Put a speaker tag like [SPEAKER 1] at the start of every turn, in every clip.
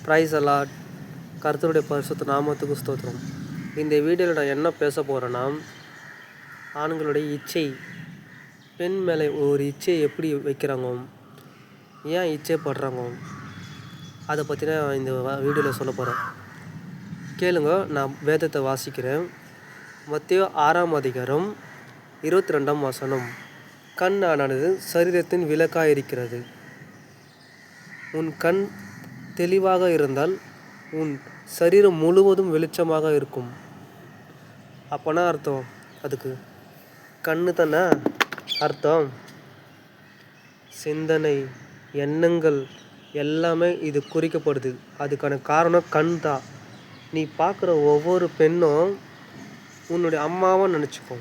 [SPEAKER 1] Price allot. கர்த்தருடைய பரிசுத்த நாமத்துக்கு ஸ்தோத்திரம். இந்த வீடியோவில் நான் என்ன பேச போகிறேன்னா, ஆண்களுடைய இச்சை, பெண் மேலே ஒரு இச்சையை எப்படி வைக்கிறாங்க, ஏன் இச்சைப்படுறாங்க, அதை பற்றி நான் இந்த வீடியோவில் சொல்ல போகிறேன். கேளுங்க, நான் வேதத்தை வாசிக்கிறேன். மத்தேயு 6ஆம் அதிகாரம் 22ஆம் வசனம். கண் ஆனது சரீரத்தின் விளக்காக இருக்கிறது. உன் கண் தெளிவாக இருந்தால் உன் சரீரம் முழுவதும் வெளிச்சமாக இருக்கும். அப்போனா அர்த்தம், அதுக்கு கண்ணு தானே அர்த்தம். சிந்தனை, எண்ணங்கள் எல்லாமே இது குறிக்கப்படுது. அதுக்கான காரணம் கண் தான். நீ பார்க்குற ஒவ்வொரு பெண்ணும் உன்னுடைய அம்மாவாக நினச்சிக்கோ,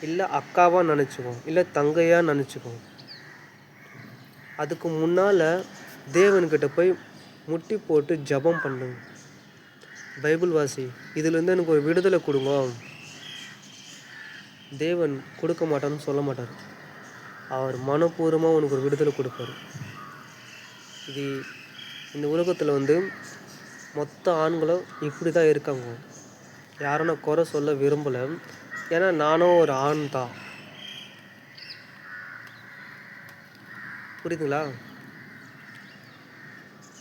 [SPEAKER 1] இல்லை அக்காவாக நினச்சிக்கோ, இல்லை தங்கையாக நினச்சிக்கோ. அதுக்கு முன்னால் தேவன்கிட்ட போய் முட்டி போட்டு ஜெபம் பண்ணு. பைபிள் வாசி, இதுலேருந்து எனக்கு ஒரு விடுதலை கொடுங்க. தேவன் கொடுக்க மாட்டான்னு சொல்ல மாட்டார். அவர் மனப்பூர்வமாக உனக்கு ஒரு விடுதலை கொடுப்பார். இது இந்த உலகத்தில் மொத்த ஆண்களும் இப்படி தான் இருக்காங்க. யாரும் நான் குறை சொல்ல விரும்பலை, ஏன்னா நானும் ஒரு ஆண் தான். புரியுதுங்களா?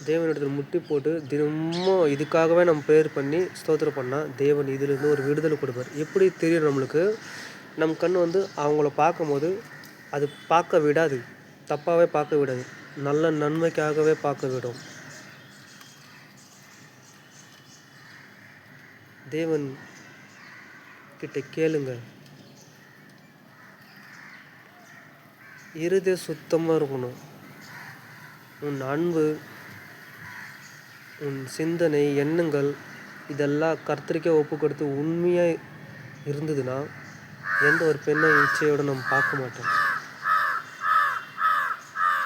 [SPEAKER 1] தேவனிடத்தில் முட்டி போட்டு தினமும் இதுக்காகவே நம்ம ப்ரேயர் பண்ணி ஸ்தோத்திரம் பண்ணால் தேவன் இதிலேருந்து ஒரு விடுதலை கொடுப்பார். எப்படி தெரியும் நம்மளுக்கு? நம் கண் அவங்கள பார்க்கும்போது அது பார்க்க விடாது, தப்பாகவே பார்க்க விடாது, நல்ல நன்மைக்காகவே பார்க்க விடும். தேவன் கிட்ட கேளுங்க. இருதயம் சுத்தமாக இருக்கணும். உன் அன்பு, உன் சிந்தனை, எண்ணங்கள் இதெல்லாம் கர்த்தருக்கே ஒப்பு கொடுத்து உண்மையாக இருந்ததுன்னா எந்த ஒரு பெண்ணை இச்சையோடு நம்ம பார்க்க மாட்டோம்.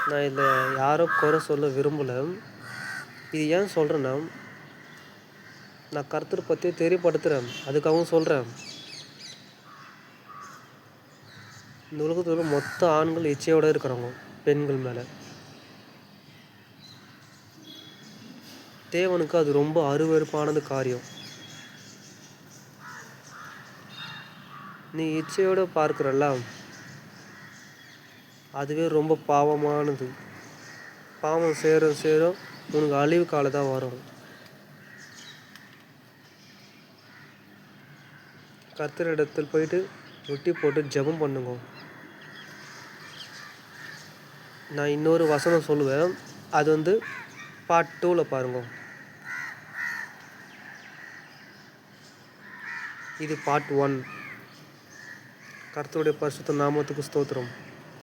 [SPEAKER 1] நான் இதில் யாரோ குறை சொல்ல விரும்பலை. இது ஏன் சொல்கிறேன்னா, நான் கர்த்தரை பற்றி தெரியப்படுத்துகிறேன், அதுக்காகவும் சொல்கிறேன். இந்த உலகத்தில் மொத்த ஆண்கள் இச்சையோடு இருக்கிறாங்க பெண்கள் மேலே. தேவனுக்கு அது ரொம்ப அருவருப்பானது காரியம். நீ இச்சையோடு பார்க்குறல்ல, அதுவே ரொம்ப பாவமானது. பாவம் சேரும் உனக்கு அழிவு காலம் தான் வரும். கர்த்தரிடத்தில் போயிட்டு முட்டி போட்டு ஜெபம் பண்ணுங்க. நான் இன்னொரு வசனம் சொல்லுவேன், அது பார்ட் 2ல் பாருங்க. இது பார்ட் 1. கர்த்தருடைய பரிசுத்த நாமத்துக்கு ஸ்தோத்திரம்.